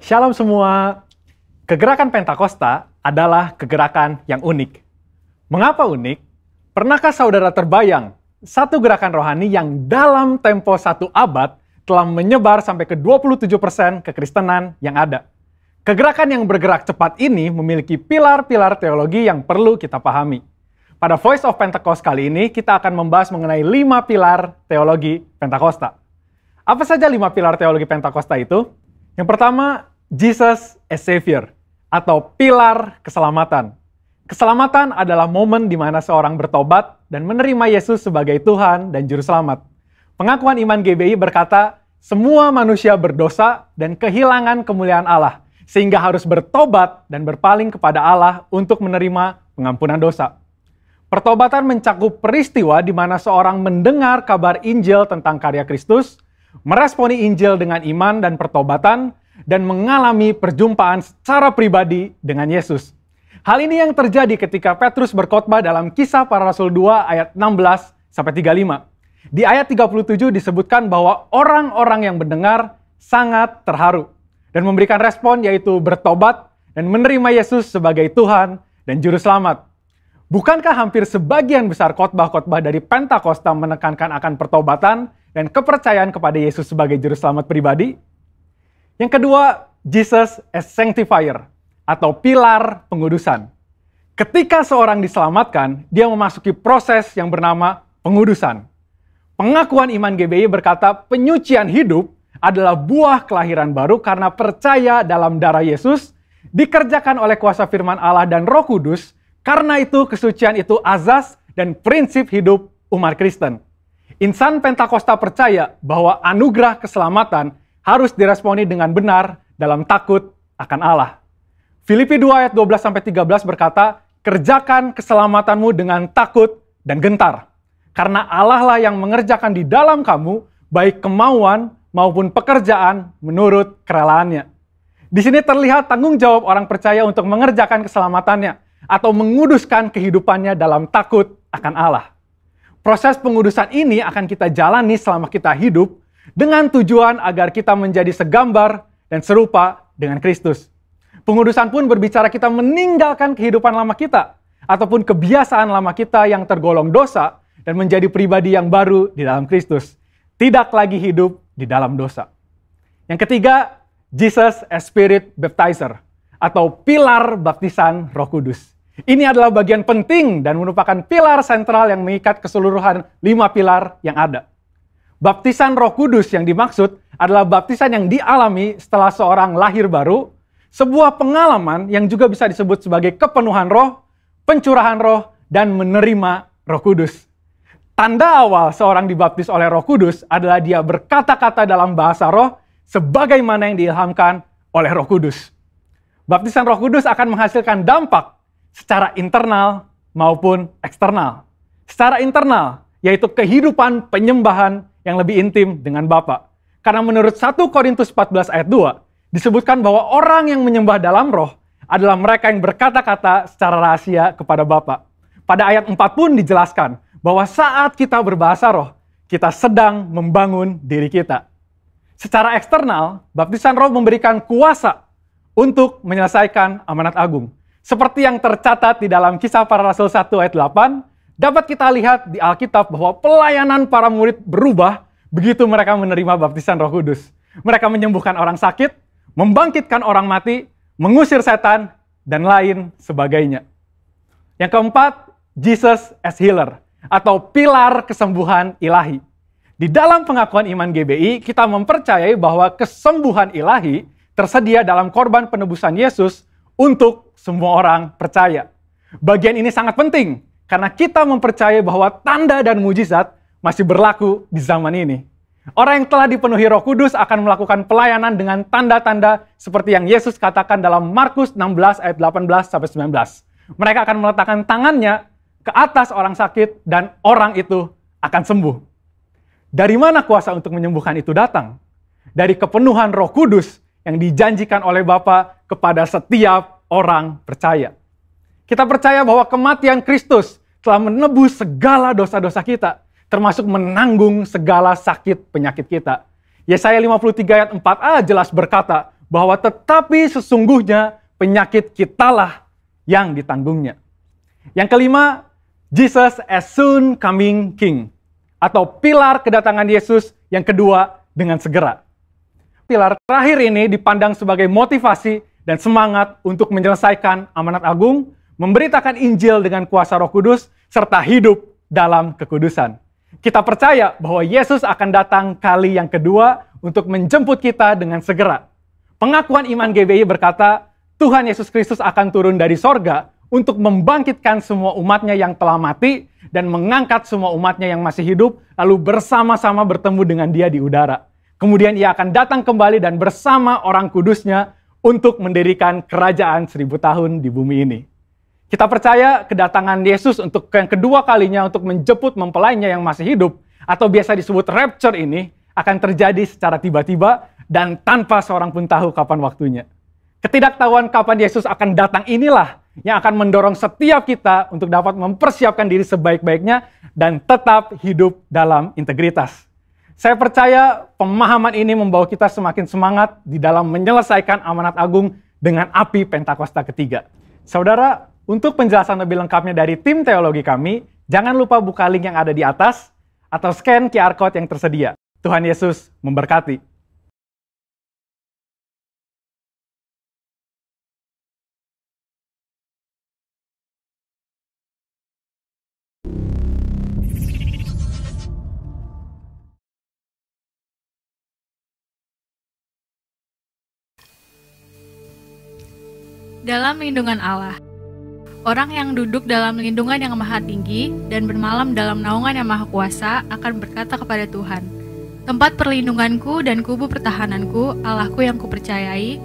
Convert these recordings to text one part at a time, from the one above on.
Shalom semua. Kegerakan Pentakosta adalah kegerakan yang unik. Mengapa unik? Pernahkah saudara terbayang satu gerakan rohani yang dalam tempo 1 abad telah menyebar sampai ke 27% kekristenan yang ada? Kegerakan yang bergerak cepat ini memiliki pilar-pilar teologi yang perlu kita pahami. Pada Voice of Pentecost kali ini, kita akan membahas mengenai 5 pilar teologi Pentakosta. Apa saja 5 pilar teologi Pentakosta itu? Yang pertama, Jesus as Savior, atau pilar keselamatan. Keselamatan adalah momen di mana seorang bertobat dan menerima Yesus sebagai Tuhan dan Juru Selamat. Pengakuan iman GBI berkata, semua manusia berdosa dan kehilangan kemuliaan Allah, sehingga harus bertobat dan berpaling kepada Allah untuk menerima pengampunan dosa. Pertobatan mencakup peristiwa di mana seorang mendengar kabar Injil tentang karya Kristus, meresponi Injil dengan iman dan pertobatan, dan mengalami perjumpaan secara pribadi dengan Yesus. Hal ini yang terjadi ketika Petrus berkhotbah dalam Kisah Para Rasul 2 ayat 16-35. Di ayat 37 disebutkan bahwa orang-orang yang mendengar sangat terharu dan memberikan respon yaitu bertobat dan menerima Yesus sebagai Tuhan dan Juru Selamat. Bukankah hampir sebagian besar khotbah-khotbah dari Pentakosta menekankan akan pertobatan dan kepercayaan kepada Yesus sebagai Juru Selamat pribadi? Yang kedua, Jesus as Sanctifier, atau pilar pengudusan. Ketika seorang diselamatkan, dia memasuki proses yang bernama pengudusan. Pengakuan iman GBI berkata penyucian hidup adalah buah kelahiran baru karena percaya dalam darah Yesus, dikerjakan oleh kuasa firman Allah dan Roh Kudus, karena itu kesucian itu azas dan prinsip hidup umat Kristen. Insan Pentakosta percaya bahwa anugerah keselamatan harus diresponi dengan benar dalam takut akan Allah. Filipi 2 ayat 12-13 berkata, kerjakan keselamatanmu dengan takut dan gentar. Karena Allah lah yang mengerjakan di dalam kamu, baik kemauan maupun pekerjaan menurut kerelaannya. Di sini terlihat tanggung jawab orang percaya untuk mengerjakan keselamatannya, atau menguduskan kehidupannya dalam takut akan Allah. Proses pengudusan ini akan kita jalani selama kita hidup, dengan tujuan agar kita menjadi segambar dan serupa dengan Kristus. Pengudusan pun berbicara kita meninggalkan kehidupan lama kita, ataupun kebiasaan lama kita yang tergolong dosa, dan menjadi pribadi yang baru di dalam Kristus. Tidak lagi hidup di dalam dosa. Yang ketiga, Jesus as Spirit Baptizer, atau pilar baptisan Roh Kudus. Ini adalah bagian penting dan merupakan pilar sentral yang mengikat keseluruhan 5 pilar yang ada. Baptisan Roh Kudus yang dimaksud adalah baptisan yang dialami setelah seorang lahir baru, sebuah pengalaman yang juga bisa disebut sebagai kepenuhan roh, pencurahan roh, dan menerima Roh Kudus. Tanda awal seorang dibaptis oleh Roh Kudus adalah dia berkata-kata dalam bahasa roh sebagaimana yang diilhamkan oleh Roh Kudus. Baptisan Roh Kudus akan menghasilkan dampak secara internal maupun eksternal. Secara internal, yaitu kehidupan penyembahan yang lebih intim dengan Bapa. Karena menurut 1 Korintus 14 ayat 2, disebutkan bahwa orang yang menyembah dalam roh adalah mereka yang berkata-kata secara rahasia kepada Bapa. Pada ayat 4 pun dijelaskan bahwa saat kita berbahasa roh, kita sedang membangun diri kita. Secara eksternal, baptisan roh memberikan kuasa untuk menyelesaikan amanat agung. Seperti yang tercatat di dalam Kisah Para Rasul 1 ayat 8, dapat kita lihat di Alkitab bahwa pelayanan para murid berubah begitu mereka menerima baptisan Roh Kudus. Mereka menyembuhkan orang sakit, membangkitkan orang mati, mengusir setan, dan lain sebagainya. Yang keempat, Jesus as Healer, atau pilar kesembuhan ilahi. Di dalam pengakuan iman GBI, kita mempercayai bahwa kesembuhan ilahi tersedia dalam korban penebusan Yesus untuk semua orang percaya. Bagian ini sangat penting, karena kita mempercayai bahwa tanda dan mujizat masih berlaku di zaman ini. Orang yang telah dipenuhi Roh Kudus akan melakukan pelayanan dengan tanda-tanda seperti yang Yesus katakan dalam Markus 16 ayat 18-19. Mereka akan meletakkan tangannya ke atas orang sakit dan orang itu akan sembuh. Dari mana kuasa untuk menyembuhkan itu datang? Dari kepenuhan Roh Kudus yang dijanjikan oleh Bapa kepada setiap orang percaya. Kita percaya bahwa kematian Kristus telah menebus segala dosa-dosa kita, termasuk menanggung segala sakit penyakit kita. Yesaya 53 ayat 4a jelas berkata bahwa tetapi sesungguhnya penyakit kitalah yang ditanggungnya. Yang kelima, Jesus as soon coming King, atau pilar kedatangan Yesus yang kedua dengan segera. Pilar terakhir ini dipandang sebagai motivasi dan semangat untuk menyelesaikan amanat agung, memberitakan Injil dengan kuasa Roh Kudus, serta hidup dalam kekudusan. Kita percaya bahwa Yesus akan datang kali yang kedua untuk menjemput kita dengan segera. Pengakuan iman GBI berkata, Tuhan Yesus Kristus akan turun dari sorga untuk membangkitkan semua umatnya yang telah mati dan mengangkat semua umatnya yang masih hidup, lalu bersama-sama bertemu dengan dia di udara. Kemudian ia akan datang kembali dan bersama orang kudusnya untuk mendirikan kerajaan 1000 tahun di bumi ini. Kita percaya kedatangan Yesus untuk yang kedua kalinya untuk menjemput mempelainya yang masih hidup, atau biasa disebut rapture ini, akan terjadi secara tiba-tiba dan tanpa seorang pun tahu kapan waktunya. Ketidaktahuan kapan Yesus akan datang inilah yang akan mendorong setiap kita untuk dapat mempersiapkan diri sebaik-baiknya dan tetap hidup dalam integritas. Saya percaya pemahaman ini membawa kita semakin semangat di dalam menyelesaikan amanat agung dengan api Pentakosta ketiga. Saudara, untuk penjelasan lebih lengkapnya dari tim teologi kami, jangan lupa buka link yang ada di atas atau scan QR Code yang tersedia. Tuhan Yesus memberkati. Dalam lindungan Allah. Orang yang duduk dalam lindungan yang maha tinggi dan bermalam dalam naungan yang maha kuasa akan berkata kepada Tuhan, tempat perlindunganku dan kubu pertahananku, Allahku yang kupercayai,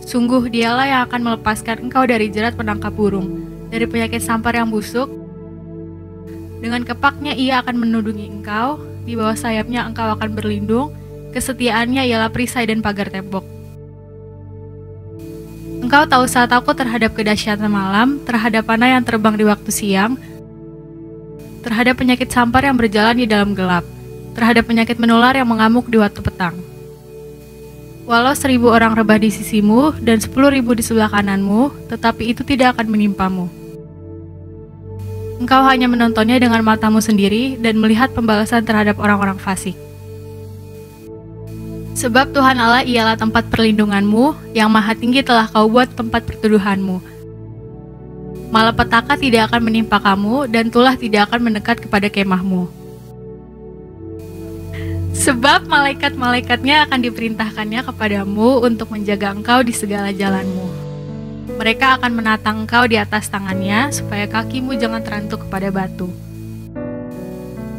sungguh dialah yang akan melepaskan engkau dari jerat penangkap burung, dari penyakit sampar yang busuk. Dengan kepaknya ia akan menudungi engkau, di bawah sayapnya engkau akan berlindung, kesetiaannya ialah perisai dan pagar tembok. Engkau tahu saat aku terhadap kedahsyatan malam, terhadap panah yang terbang di waktu siang, terhadap penyakit sampar yang berjalan di dalam gelap, terhadap penyakit menular yang mengamuk di waktu petang. Walau 1000 orang rebah di sisimu dan 10.000 di sebelah kananmu, tetapi itu tidak akan menimpamu. Engkau hanya menontonnya dengan matamu sendiri dan melihat pembalasan terhadap orang-orang fasik. Sebab Tuhan Allah ialah tempat perlindunganmu, yang maha tinggi telah kau buat tempat perteduhanmu. Malapetaka tidak akan menimpa kamu, dan tulah tidak akan mendekat kepada kemahmu. Sebab malaikat-malaikatnya akan diperintahkannya kepadamu untuk menjaga engkau di segala jalanmu. Mereka akan menatang engkau di atas tangannya, supaya kakimu jangan terantuk kepada batu.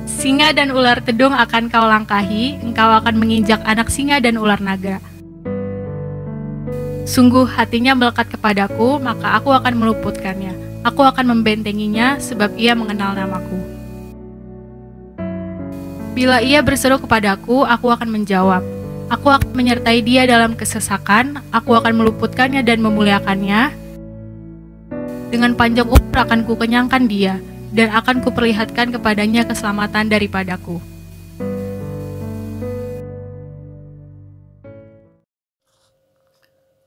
Singa dan ular tedung akan kau langkahi, engkau akan menginjak anak singa dan ular naga. Sungguh hatinya melekat kepadaku, maka aku akan meluputkannya. Aku akan membentenginya, sebab ia mengenal namaku. Bila ia berseru kepadaku, aku akan menjawab. Aku akan menyertai dia dalam kesesakan, aku akan meluputkannya dan memuliakannya. Dengan panjang umur akan kukenyangkan dia, dan akan kuperlihatkan kepadanya keselamatan daripadaku.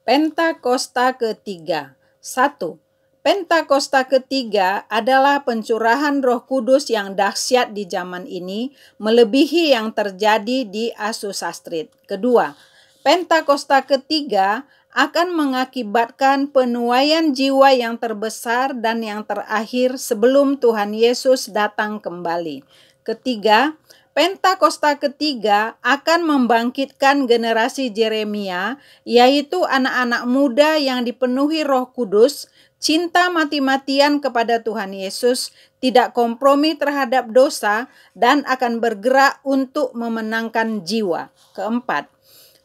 Pentakosta ketiga. 1. Pentakosta ketiga adalah pencurahan Roh Kudus yang dahsyat di zaman ini, melebihi yang terjadi di Asusastrit. Kedua, Pentakosta ketiga akan mengakibatkan penuaian jiwa yang terbesar dan yang terakhir sebelum Tuhan Yesus datang kembali. Ketiga, Pentakosta ketiga akan membangkitkan generasi Yeremia, yaitu anak-anak muda yang dipenuhi Roh Kudus, cinta mati-matian kepada Tuhan Yesus, tidak kompromi terhadap dosa, dan akan bergerak untuk memenangkan jiwa. Keempat,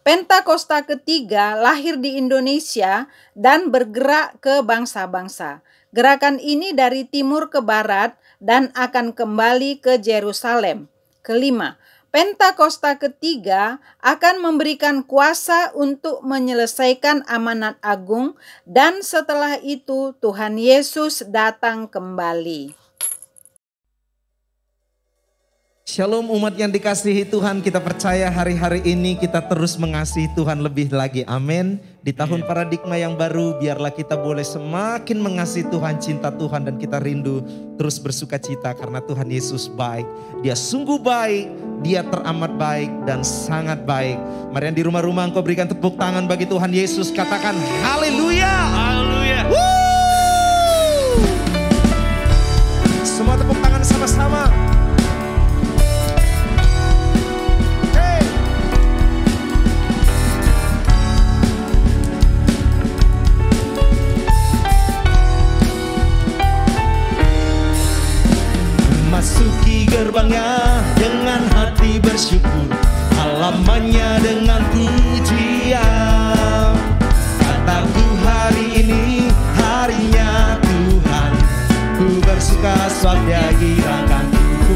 Pentakosta ketiga lahir di Indonesia dan bergerak ke bangsa-bangsa. Gerakan ini dari timur ke barat dan akan kembali ke Yerusalem. Kelima, Pentakosta ketiga akan memberikan kuasa untuk menyelesaikan amanat agung, dan setelah itu Tuhan Yesus datang kembali. Shalom umat yang dikasihi Tuhan, kita percaya hari-hari ini kita terus mengasihi Tuhan lebih lagi, amin. Di tahun paradigma yang baru, biarlah kita boleh semakin mengasihi Tuhan, cinta Tuhan, dan kita rindu terus bersuka cita karena Tuhan Yesus baik. Dia sungguh baik, Dia teramat baik dan sangat baik. Mari yang di rumah-rumah engkau berikan tepuk tangan bagi Tuhan Yesus, katakan haleluya. Haleluya. Semua tepuk tangan sama-sama. Masuki gerbangnya dengan hati bersyukur, halamannya dengan pujian. Kataku hari ini harinya Tuhan, ku bersuka sebab Dia girakan. Ku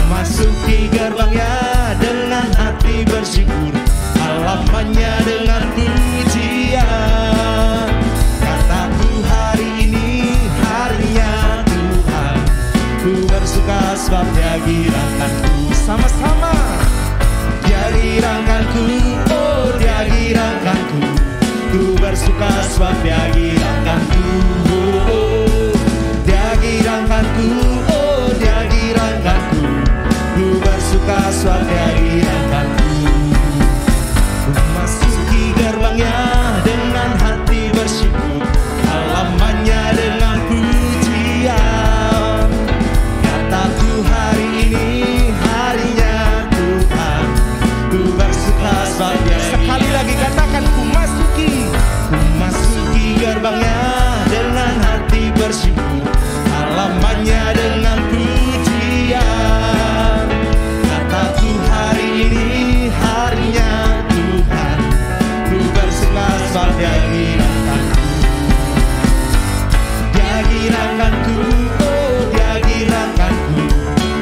masuki gerbangnya dengan hati bersyukur, halamannya dengan pujian. Kataku hari ini harinya Tuhan, ku bersuka sebab Dia girakanku. Sama-sama. Dia girakanku, oh Dia girakanku. Ku bersuka sebab Dia girakanku. Oh, Dia girakanku, oh Dia girakanku. Ku bersuka sebab Dia girakanku. Ku masuki gerbangnya dengan hati bersyukur, halamannya dengan pujian. Kataku hari ini harinya Tuhan, ku bersuka sebab Dia. Sekali lagi katakan, ku masuki gerbangnya dengan hati bersyukur, halamannya dengan pujian. Kataku hari ini harinya Tuhan, ku bersuka sebab Dia girakanku. Dia girakanku, oh Dia girakanku.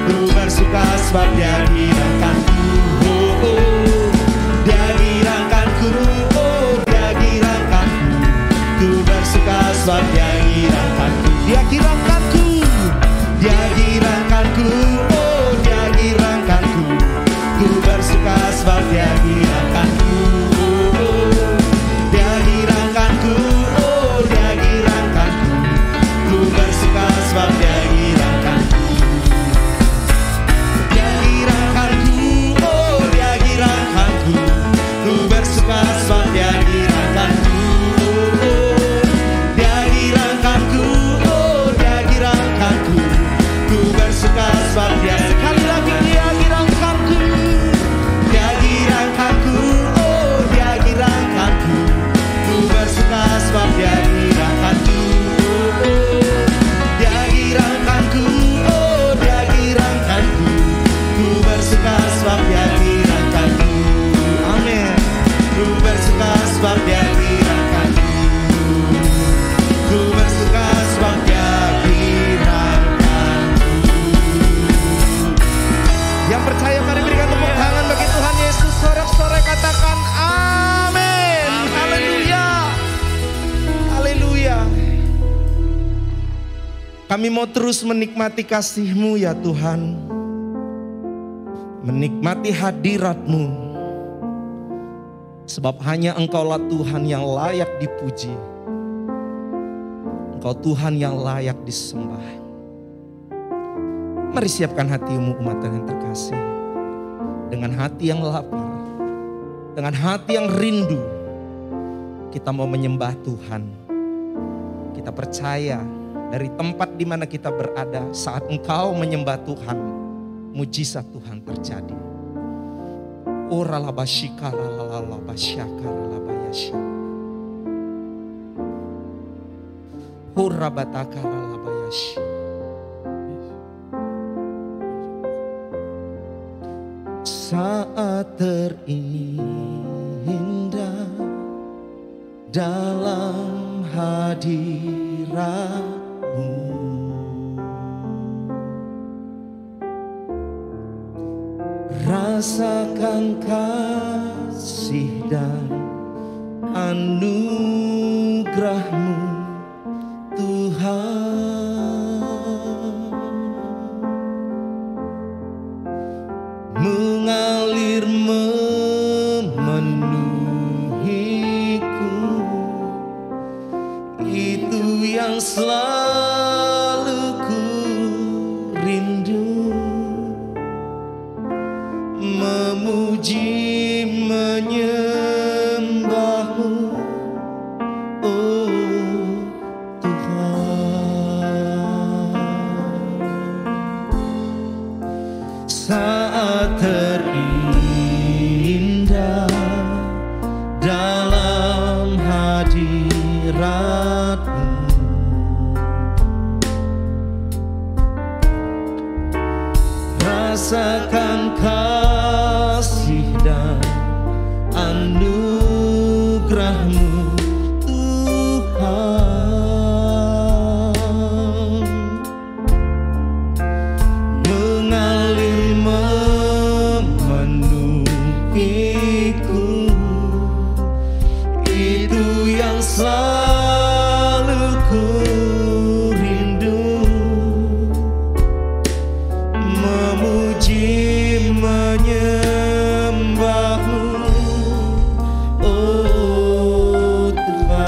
Ku bersuka sebab Dia girakanku. Oh, oh. Dia girakanku, oh Dia girakanku. Ku bersuka sebab Dia girakanku. Dia girakanku, Dia girakanku, oh Dia girakanku. Ku bersuka sebab Dia girakanku. Oh, oh. Dia girakanku, oh Dia girakanku. Ku bersuka sebab Dia girakanku. Dia girakanku, oh Dia girakanku. Ku bersuka sebab Dia girakanku. Oh, oh. Dia girakanku, oh Dia girakanku. Ku bersuka sebab Dia. Sekali lagi, Dia girakanku. Dia girakanku, oh Dia girakanku. Ku bersuka sebab Dia girakanku. Oh, oh. Dia girakanku, oh Dia girakanku. Ku bersuka sebab Dia girakanku. Amin. Ku bersuka sebab Dia girakanku. Ku bersuka sebab Dia girakanku. Yang percaya mari berikan tepuk tangan bagi Tuhan Yesus. Sorak-sorai katakan amin. Haleluya. Haleluya. Kami mau terus menikmati kasih-Mu ya Tuhan, menikmati hadirat-Mu, sebab hanya Engkaulah Tuhan yang layak dipuji. Engkau Tuhan yang layak disembah. Mari siapkan hatimu umat yang terkasih, dengan hati yang lapar, dengan hati yang rindu. Kita mau menyembah Tuhan. Kita percaya dari tempat di mana kita berada, saat engkau menyembah Tuhan, mujizat Tuhan terjadi. Ora labashika lalalabasyaka lalabayasha. Ora bataka lalabayashi. Saat terindah dalam hadirat-Mu, rasakan kasih dan anugerah-Mu Tuhan. mengalir memenuhiku. Itu yang selalu ku rindu, memuji menyembahmu, oh Tuhan. Saat terindah dalam hadirat-Mu, rasakan kasih dan anugerah-Mu Tuhan, mengalir memenuhiku. Itu yang selalu ku rindu, memuji menyembahmu, oh Tuhan.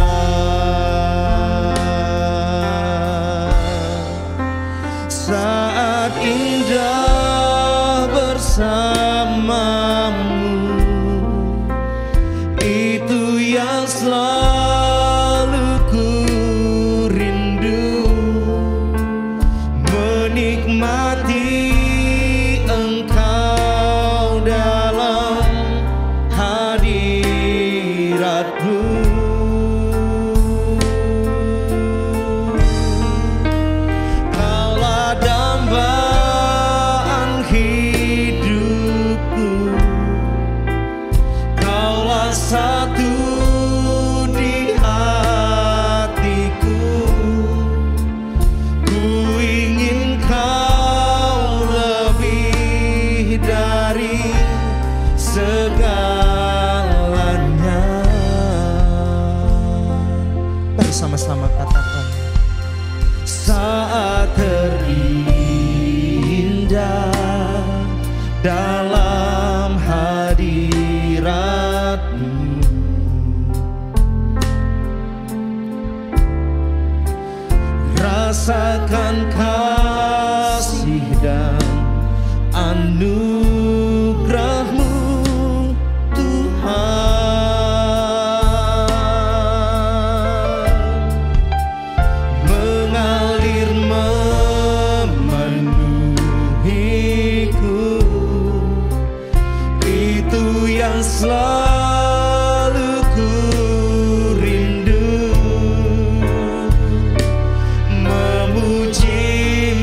Saat indah bersamamu, itu yang selalu ku rindu, menikmati Engkau dalam hadirat-Mu. Kaulah dambaan hidupku, Kaulah satu di hatiku. Ku ingin Kau lebih dari segalanya. Mari sama-sama katakan. Saat terindah dalam hadirat-Mu, rasakan kasih dan anugerah-Mu Tuhan, mengalir memenuhiku. Itu yang selalu ku rindu, memuji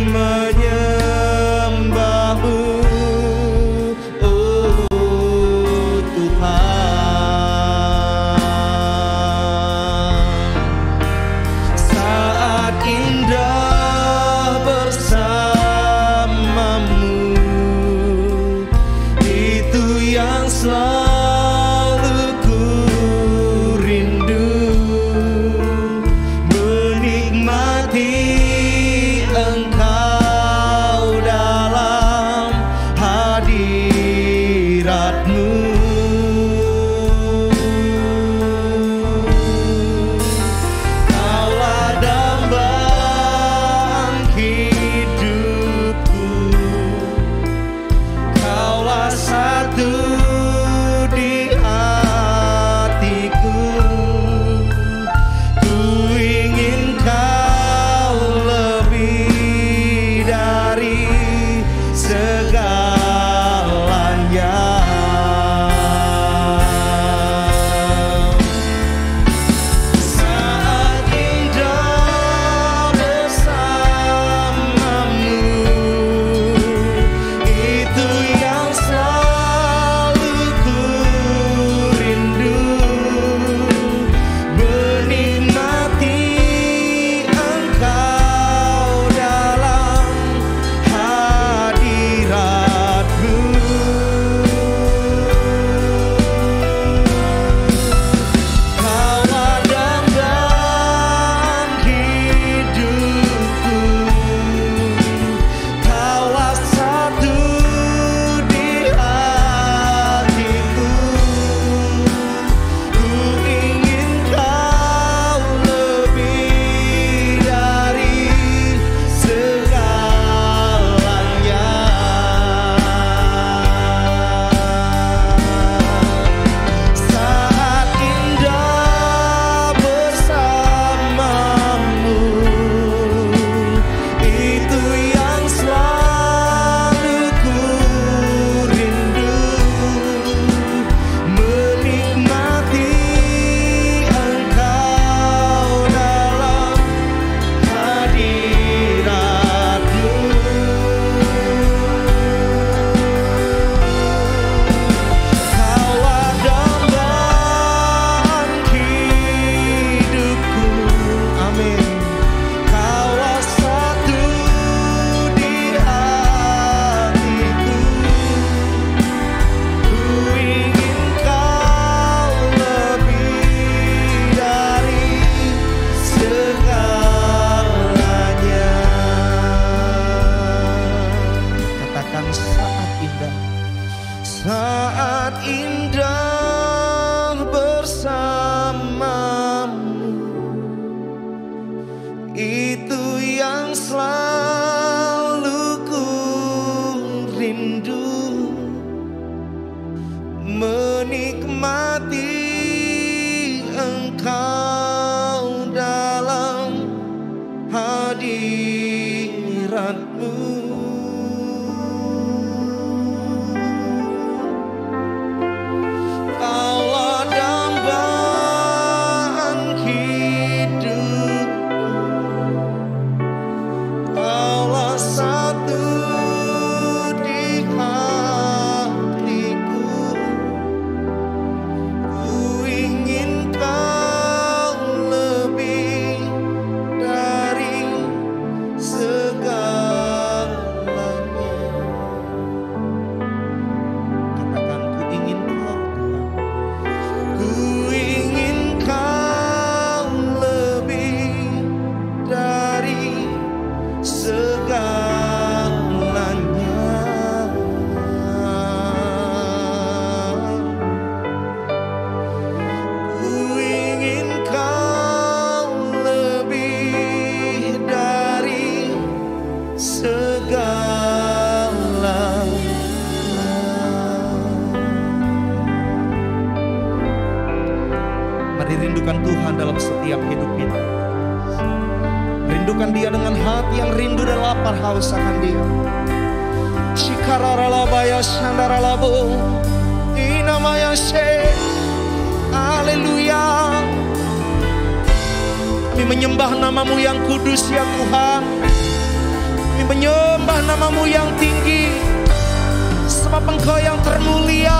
saat indah bersamamu, itu yang selalu ku rindu, menikmati Engkau dalam hadirat-Mu. Rindukan Tuhan dalam setiap hidup kita. Rindukan Dia dengan hati yang rindu dan lapar haus akan Dia. Shikararalabaya shandaralabo inamaya she. Haleluya. Kami menyembah nama-Mu yang kudus ya Tuhan. Kami menyembah nama-Mu yang tinggi, sebab Engkau yang termulia.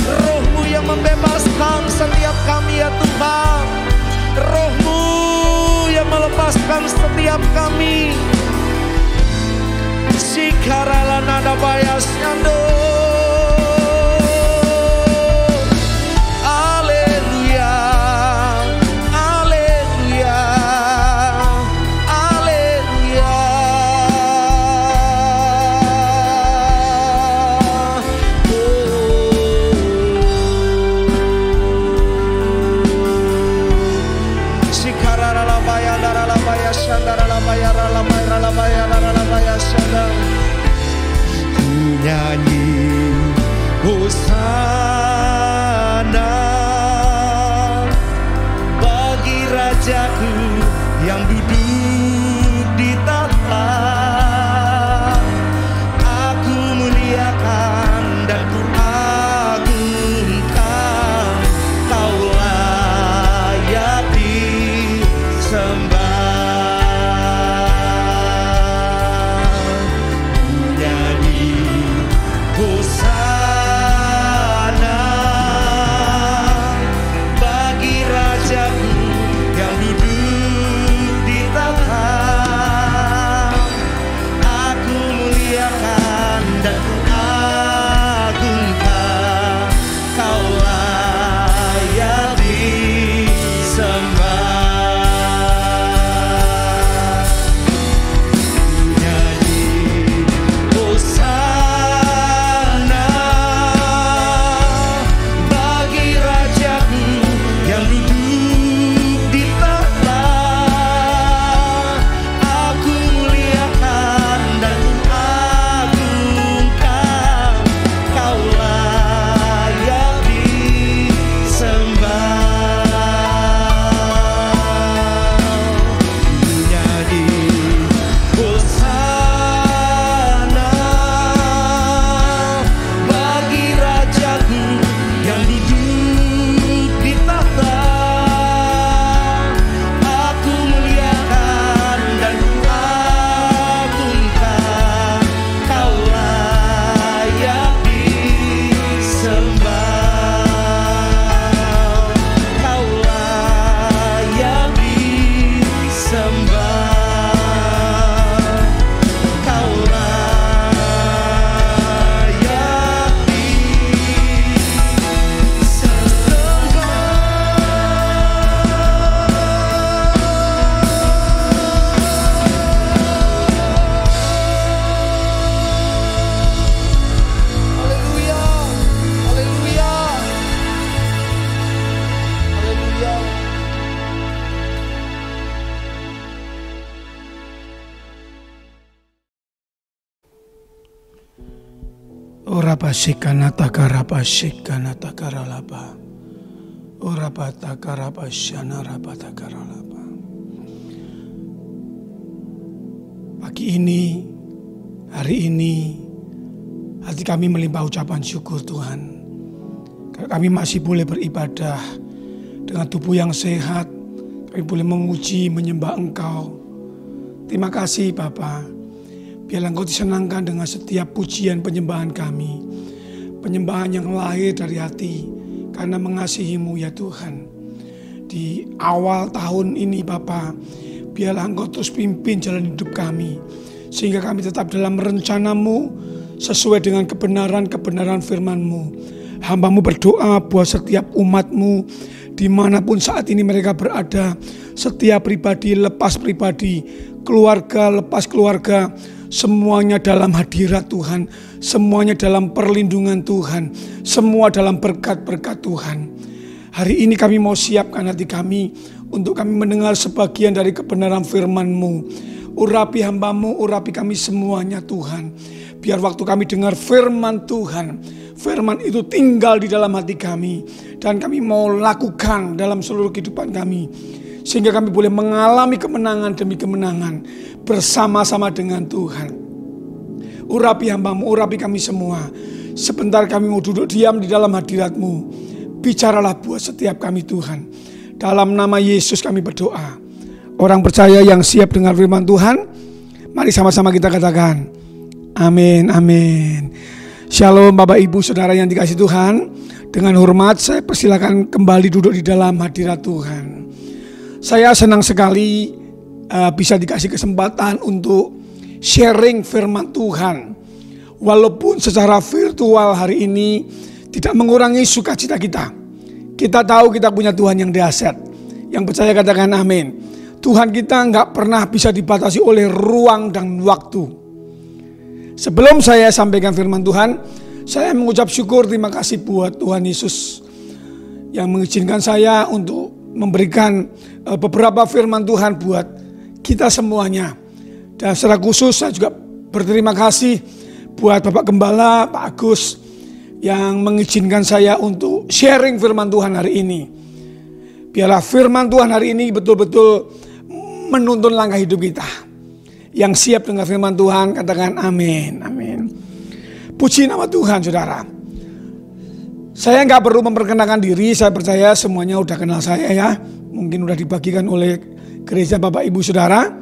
Roh-Mu yang membebaskan setiap kami ya Tuhan. Roh-Mu yang melepaskan setiap kami. Sikarala nada bayas nyando. Nyanyi Hosana bagi Rajaku yang duduk di tahta. Aku muliakan dan ku agungkan, Kau layak disembah. Hosana bagi Rajaku yang duduk Orabashikana takarabashikana takaralaba. Orabatakarabashana rabatakaralaba. Pagi ini, hari ini, hati kami melimpah ucapan syukur Tuhan. Karena kami masih boleh beribadah dengan tubuh yang sehat. Kami boleh memuji, menyembah Engkau. Terima kasih Bapa. Biarlah Engkau disenangkan dengan setiap pujian penyembahan kami. Penyembahan yang lahir dari hati karena mengasihi-Mu ya Tuhan. Di awal tahun ini Bapa, biarlah Engkau terus pimpin jalan hidup kami. Sehingga kami tetap dalam rencana-Mu sesuai dengan kebenaran-kebenaran firman-Mu. Hamba-Mu berdoa buat setiap umat-Mu dimanapun saat ini mereka berada. Setiap pribadi lepas pribadi, keluarga lepas keluarga, semuanya dalam hadirat Tuhan, semuanya dalam perlindungan Tuhan, semua dalam berkat-berkat Tuhan. Hari ini kami mau siapkan hati kami untuk kami mendengar sebagian dari kebenaran firman-Mu. Urapi hamba-Mu, urapi kami semuanya Tuhan. Biar waktu kami dengar firman Tuhan, firman itu tinggal di dalam hati kami. Dan kami mau lakukan dalam seluruh kehidupan kami. Sehingga kami boleh mengalami kemenangan demi kemenangan bersama-sama dengan Tuhan. Urapi hamba-Mu, urapi kami semua. Sebentar kami mau duduk diam di dalam hadirat-Mu. Bicaralah buat setiap kami Tuhan. Dalam nama Yesus kami berdoa. Orang percaya yang siap dengar firman Tuhan, mari sama-sama kita katakan amin, amin. Shalom Bapak Ibu Saudara yang dikasihi Tuhan. Dengan hormat saya persilakan kembali duduk di dalam hadirat Tuhan. Saya senang sekali bisa dikasih kesempatan untuk sharing firman Tuhan. Walaupun secara virtual hari ini tidak mengurangi sukacita kita. Kita tahu kita punya Tuhan yang dahsyat. Yang percaya katakan amin. Tuhan kita nggak pernah bisa dibatasi oleh ruang dan waktu. Sebelum saya sampaikan firman Tuhan, saya mengucap syukur terima kasih buat Tuhan Yesus yang mengizinkan saya untuk memberikan beberapa firman Tuhan buat kita semuanya. Dan secara khusus saya juga berterima kasih buat Bapak Gembala, Pak Agus yang mengizinkan saya untuk sharing firman Tuhan hari ini. Biarlah firman Tuhan hari ini betul-betul menuntun langkah hidup kita. Yang siap dengan firman Tuhan katakan amin, amin. Puji nama Tuhan saudara. Saya nggak perlu memperkenalkan diri, saya percaya semuanya udah kenal saya ya. Mungkin udah dibagikan oleh gereja Bapak Ibu Saudara.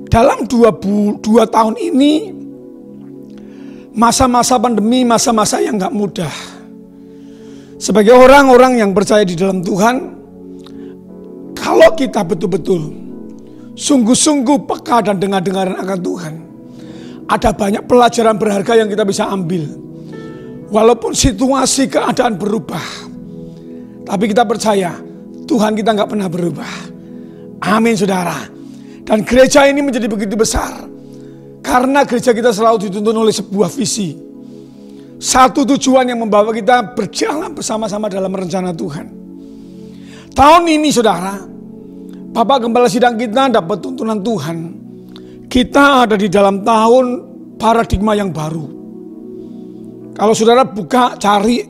Dalam 2 tahun ini, masa-masa pandemi, masa-masa yang nggak mudah. Sebagai orang-orang yang percaya di dalam Tuhan, kalau kita betul-betul sungguh-sungguh peka dan dengar-dengaran akan Tuhan, ada banyak pelajaran berharga yang kita bisa ambil. Walaupun situasi keadaan berubah, tapi kita percaya Tuhan kita nggak pernah berubah. Amin saudara. Dan gereja ini menjadi begitu besar karena gereja kita selalu dituntun oleh sebuah visi. Satu tujuan yang membawa kita berjalan bersama-sama dalam rencana Tuhan. Tahun ini saudara, Bapak Gembala Sidang kita dapat tuntunan Tuhan. Kita ada di dalam tahun paradigma yang baru. Kalau saudara buka cari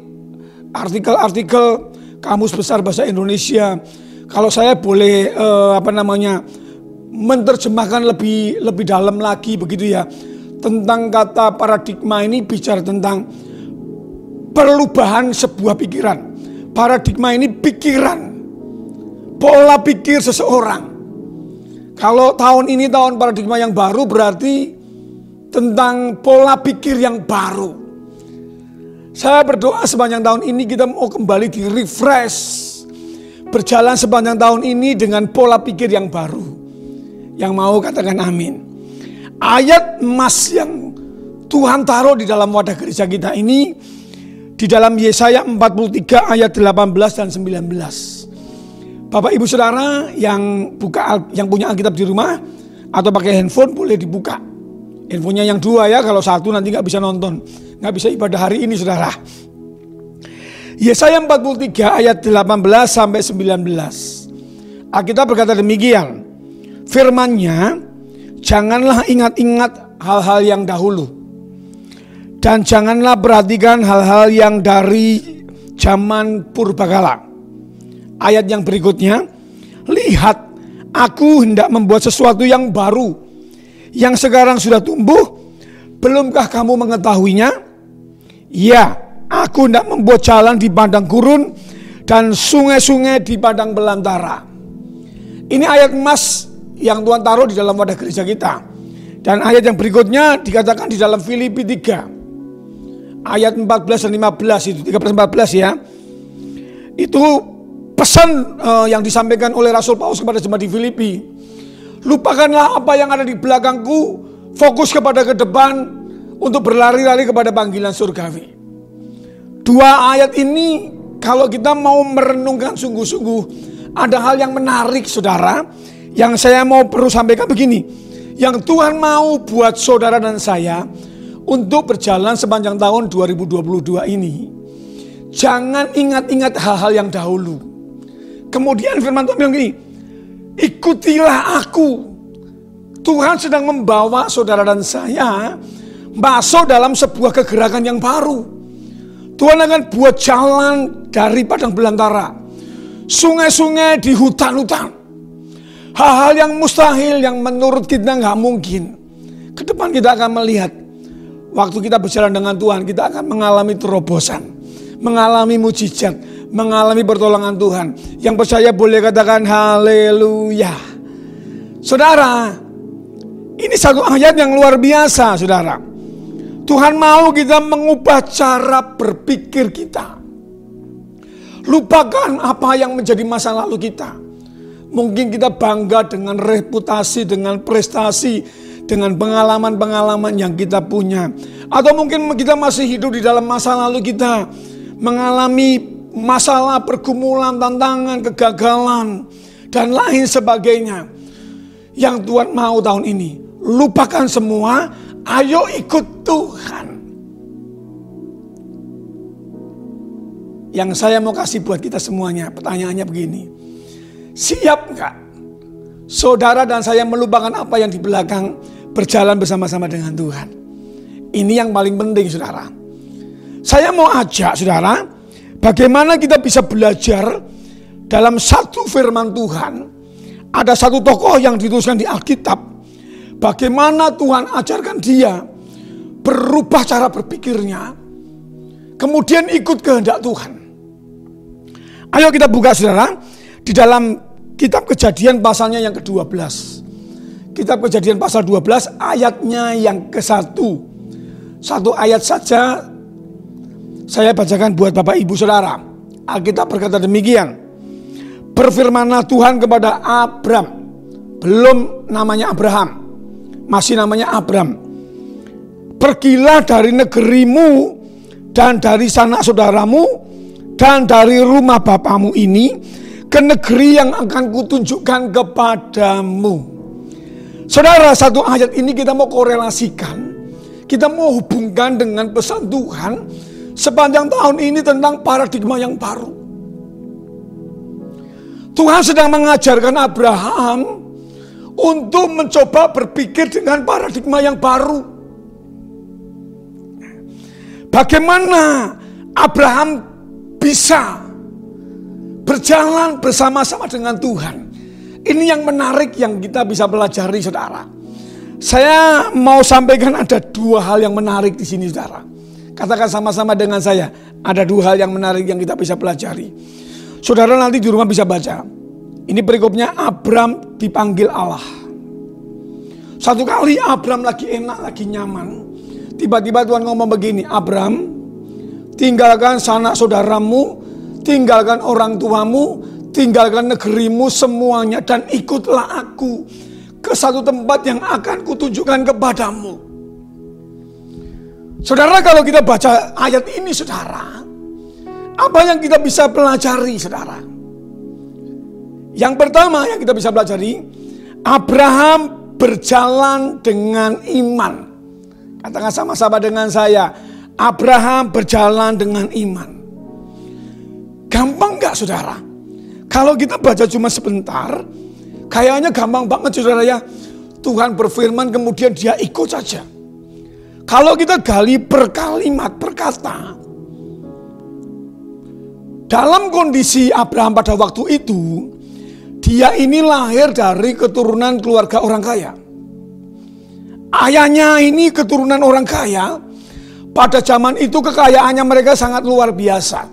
artikel-artikel Kamus Besar Bahasa Indonesia, kalau saya boleh menerjemahkan lebih dalam lagi begitu ya, tentang kata paradigma ini bicara tentang perubahan sebuah pikiran. Paradigma ini pikiran, pola pikir seseorang. Kalau tahun ini tahun paradigma yang baru berarti tentang pola pikir yang baru. Saya berdoa sepanjang tahun ini kita mau kembali di refresh. Berjalan sepanjang tahun ini dengan pola pikir yang baru. Yang mau katakan amin. Ayat emas yang Tuhan taruh di dalam wadah gereja kita ini di dalam Yesaya 43 ayat 18 dan 19. Bapak Ibu Saudara yang punya Alkitab di rumah atau pakai handphone boleh dibuka. Handphonenya yang 2 ya, kalau 1 nanti nggak bisa nonton, nggak bisa ibadah hari ini saudara. Yesaya 43 ayat 18 sampai 19. Alkitab berkata demikian. Firman-Nya, janganlah ingat-ingat hal-hal yang dahulu, Dan janganlah perhatikan hal-hal yang dari zaman purbakala. Ayat yang berikutnya, lihat, aku hendak membuat sesuatu yang baru, yang sekarang sudah tumbuh, belumkah kamu mengetahuinya? Ya, aku hendak membuat jalan di padang gurun dan sungai-sungai di padang belantara. Ini ayat emas yang Tuhan taruh di dalam wadah gereja kita. Dan ayat yang berikutnya dikatakan di dalam Filipi 3. Ayat 14 dan 15 itu, 13-14 ya. Itu pesan yang disampaikan oleh Rasul Paulus kepada jemaat di Filipi. Lupakanlah apa yang ada di belakangku, fokus kepada ke depan untuk berlari-lari kepada panggilan surgawi. Dua ayat ini kalau kita mau merenungkan sungguh-sungguh, ada hal yang menarik saudara, yang saya mau perlu sampaikan begini. Yang Tuhan mau buat saudara dan saya untuk berjalan sepanjang tahun 2022 ini. Jangan ingat-ingat hal-hal yang dahulu. Kemudian firman Tuhan bilang gini, ikutilah aku. Tuhan sedang membawa saudara dan saya masuk dalam sebuah kegerakan yang baru. Tuhan akan buat jalan dari padang belantara, sungai-sungai di hutan-hutan. Hal-hal yang mustahil, yang menurut kita nggak mungkin. Ke depan kita akan melihat, waktu kita berjalan dengan Tuhan, kita akan mengalami terobosan, mengalami mujizat, mengalami pertolongan Tuhan. Yang percaya boleh katakan haleluya. Saudara, ini satu ayat yang luar biasa saudara. Tuhan mau kita mengubah cara berpikir kita. Lupakan apa yang menjadi masa lalu kita. Mungkin kita bangga dengan reputasi, dengan prestasi, dengan pengalaman-pengalaman yang kita punya. Atau mungkin kita masih hidup di dalam masa lalu kita, mengalami masalah, pergumulan, tantangan, kegagalan, dan lain sebagainya. Yang Tuhan mau tahun ini, lupakan semua, ayo ikut Tuhan. Yang saya mau kasih buat kita semuanya, pertanyaannya begini. Siap gak saudara dan saya melupakan apa yang di belakang, berjalan bersama-sama dengan Tuhan? Ini yang paling penting saudara. Saya mau ajak saudara, bagaimana kita bisa belajar dalam satu firman Tuhan. Ada satu tokoh yang dituliskan di Alkitab, bagaimana Tuhan ajarkan dia berubah cara berpikirnya, kemudian ikut kehendak Tuhan. Ayo kita buka saudara, di dalam kitab Kejadian pasalnya yang ke-12. Kitab Kejadian pasal 12 ayatnya yang ke-1. Satu ayat saja saya bacakan buat Bapak Ibu Saudara. Alkitab berkata demikian. Berfirmanlah Tuhan kepada Abram. Belum namanya Abraham, masih namanya Abram. Pergilah dari negerimu dan dari sanak saudaramu dan dari rumah bapamu ini ke negeri yang akan kutunjukkan kepadamu. Saudara, satu ayat ini kita mau korelasikan, kita mau hubungkan dengan pesan Tuhan sepanjang tahun ini tentang paradigma yang baru. Tuhan sedang mengajarkan Abraham untuk mencoba berpikir dengan paradigma yang baru. Bagaimana Abraham bisa berjalan bersama-sama dengan Tuhan. Ini yang menarik yang kita bisa pelajari saudara. Saya mau sampaikan ada dua hal yang menarik di sini saudara. Katakan sama-sama dengan saya, ada dua hal yang menarik yang kita bisa pelajari. Saudara nanti di rumah bisa baca. Ini perikopnya Abram dipanggil Allah. Satu kali Abram lagi enak, lagi nyaman. Tiba-tiba Tuhan ngomong begini, Abram, tinggalkan sanak saudaramu, tinggalkan orang tuamu, tinggalkan negerimu semuanya dan ikutlah aku ke satu tempat yang akan kutunjukkan kepadamu. Saudara, kalau kita baca ayat ini saudara, apa yang kita bisa pelajari saudara? Yang pertama yang kita bisa pelajari, Abraham berjalan dengan iman. Katakan sama-sama dengan saya, Abraham berjalan dengan iman. Gampang gak saudara? Kalau kita baca cuma sebentar, kayaknya gampang banget saudara ya. Tuhan berfirman kemudian dia ikut saja. Kalau kita gali per kalimat, per kata, dalam kondisi Abraham pada waktu itu, dia ini lahir dari keturunan keluarga orang kaya. Ayahnya ini keturunan orang kaya. Pada zaman itu kekayaannya mereka sangat luar biasa.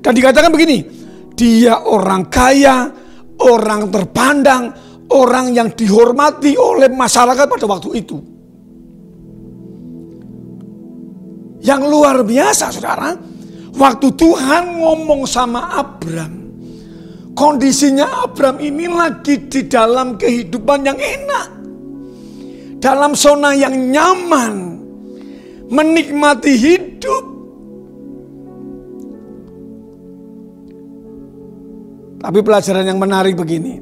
Dan dikatakan begini, dia orang kaya, orang terpandang, orang yang dihormati oleh masyarakat pada waktu itu. Yang luar biasa, saudara, waktu Tuhan ngomong sama Abram, kondisinya Abram ini lagi di dalam kehidupan yang enak, dalam zona yang nyaman, menikmati hidup. Tapi pelajaran yang menarik begini,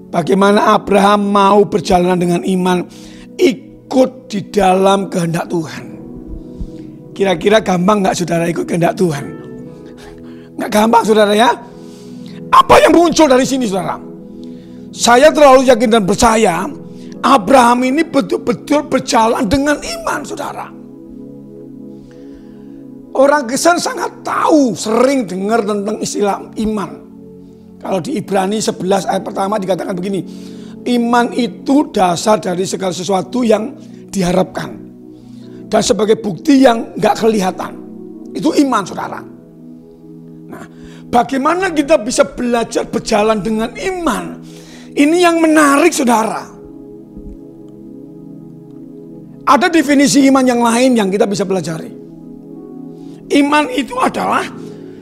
bagaimana Abraham mau berjalan dengan iman, ikut di dalam kehendak Tuhan. Kira-kira gampang gak saudara ikut kehendak Tuhan? Gak gampang saudara ya. Apa yang muncul dari sini saudara? Saya terlalu yakin dan percaya Abraham ini betul-betul berjalan dengan iman saudara. Orang Kristen sangat tahu, sering dengar tentang istilah iman. Kalau di Ibrani 11 ayat pertama dikatakan begini, iman itu dasar dari segala sesuatu yang diharapkan. Dan sebagai bukti yang gak kelihatan. Itu iman saudara. Nah, bagaimana kita bisa belajar berjalan dengan iman? Ini yang menarik saudara. Ada definisi iman yang lain yang kita bisa pelajari. Iman itu adalah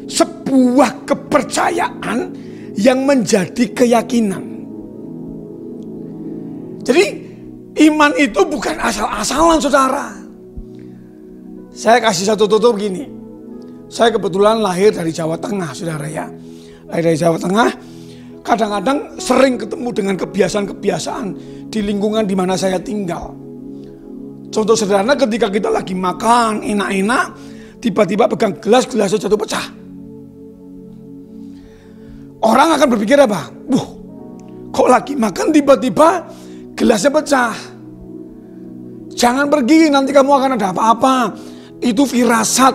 sebuah kepercayaan yang menjadi keyakinan. Jadi iman itu bukan asal-asalan saudara. Saya kasih satu tutup gini. Saya kebetulan lahir dari Jawa Tengah saudara ya. Lahir dari Jawa Tengah. Kadang-kadang sering ketemu dengan kebiasaan-kebiasaan di lingkungan di mana saya tinggal. Contoh sederhana ketika kita lagi makan enak-enak, tiba-tiba pegang gelasnya jatuh pecah. Orang akan berpikir apa? Kok lagi makan tiba-tiba gelasnya pecah. Jangan pergi, nanti kamu akan ada apa-apa. Itu firasat.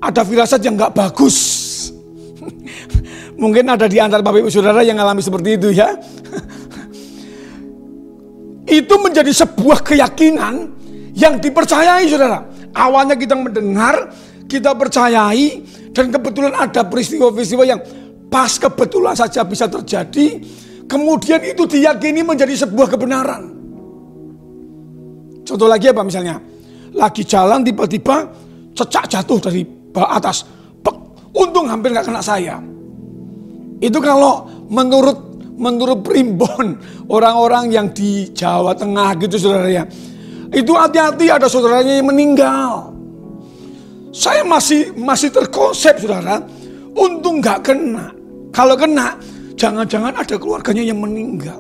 Ada firasat yang gak bagus. Mungkin ada di antara Bapak Ibu Saudara yang alami seperti itu ya. Itu menjadi sebuah keyakinan yang dipercayai saudara. Awalnya kita mendengar, kita percayai, dan kebetulan ada peristiwa-peristiwa yang pas kebetulan saja bisa terjadi. Kemudian itu diyakini menjadi sebuah kebenaran. Contoh lagi apa misalnya? Lagi jalan tiba-tiba cecak jatuh dari atas. Untung hampir gak kena saya. Itu kalau menurut primbon orang-orang yang di Jawa Tengah gitu saudara ya. Itu hati-hati ada saudaranya yang meninggal. Saya masih terkonsep saudara. Untung gak kena. Kalau kena jangan-jangan ada keluarganya yang meninggal.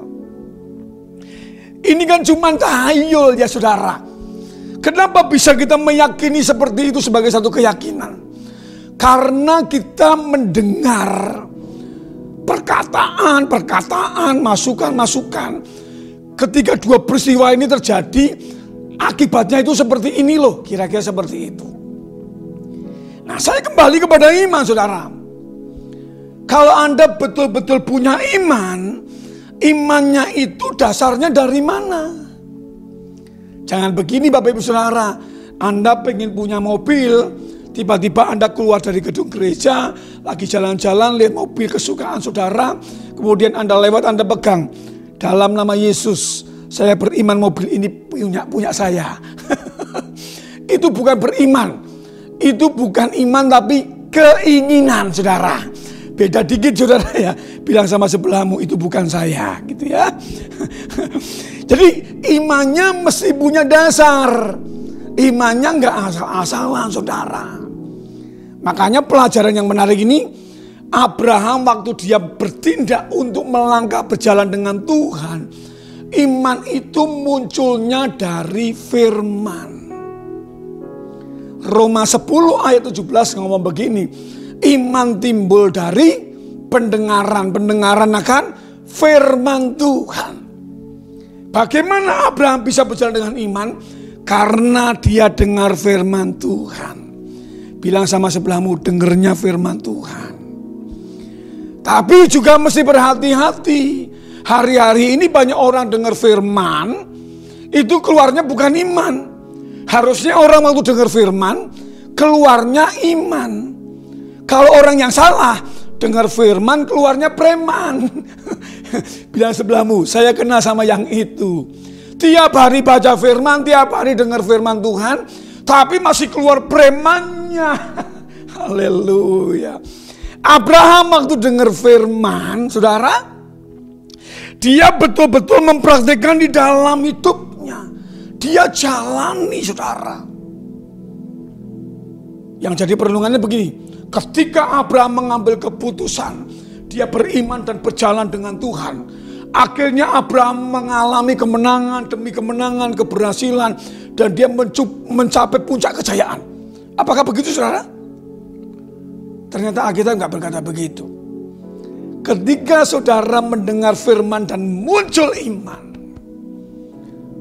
Ini kan cuma tahayul ya saudara. Kenapa bisa kita meyakini seperti itu sebagai satu keyakinan? Karena kita mendengar perkataan, masukan. Ketika dua peristiwa ini terjadi, akibatnya itu seperti ini loh, kira-kira seperti itu. Nah, saya kembali kepada iman, saudara. Kalau Anda betul-betul punya iman, imannya itu dasarnya dari mana? Jangan begini Bapak Ibu Saudara, Anda pengen punya mobil, tiba-tiba Anda keluar dari gedung gereja, lagi jalan-jalan, lihat mobil kesukaan saudara, kemudian Anda lewat, Anda pegang, dalam nama Yesus, saya beriman mobil ini punya saya. Itu bukan beriman, itu bukan iman tapi keinginan saudara. Beda dikit saudara ya, bilang sama sebelahmu itu bukan saya gitu ya. Jadi imannya mesti punya dasar. Imannya nggak asal-asalan saudara. Makanya pelajaran yang menarik ini, Abraham waktu dia bertindak untuk melangkah berjalan dengan Tuhan, iman itu munculnya dari firman. Roma 10 ayat 17 ngomong begini, iman timbul dari pendengaran akan firman Tuhan. Bagaimana Abraham bisa berjalan dengan iman? Karena dia dengar firman Tuhan. Bilang sama sebelahmu, dengernya firman Tuhan. Tapi juga mesti berhati-hati. Hari-hari ini banyak orang dengar firman, itu keluarnya bukan iman. Harusnya orang waktu dengar firman, keluarnya iman. Kalau orang yang salah, dengar firman, keluarnya preman. Bilang sebelahmu, saya kenal sama yang itu. Tiap hari baca firman, tiap hari dengar firman Tuhan, tapi masih keluar premannya. Haleluya. Abraham waktu dengar firman, saudara, dia betul-betul mempraktikkan di dalam hidupnya. Dia jalani, saudara. Yang jadi perenungannya begini, ketika Abraham mengambil keputusan, dia beriman dan berjalan dengan Tuhan. Akhirnya Abraham mengalami kemenangan demi kemenangan, keberhasilan, dan dia mencapai puncak kejayaan. Apakah begitu, saudara? Ternyata Alkitab nggak berkata begitu. Ketika saudara mendengar firman dan muncul iman,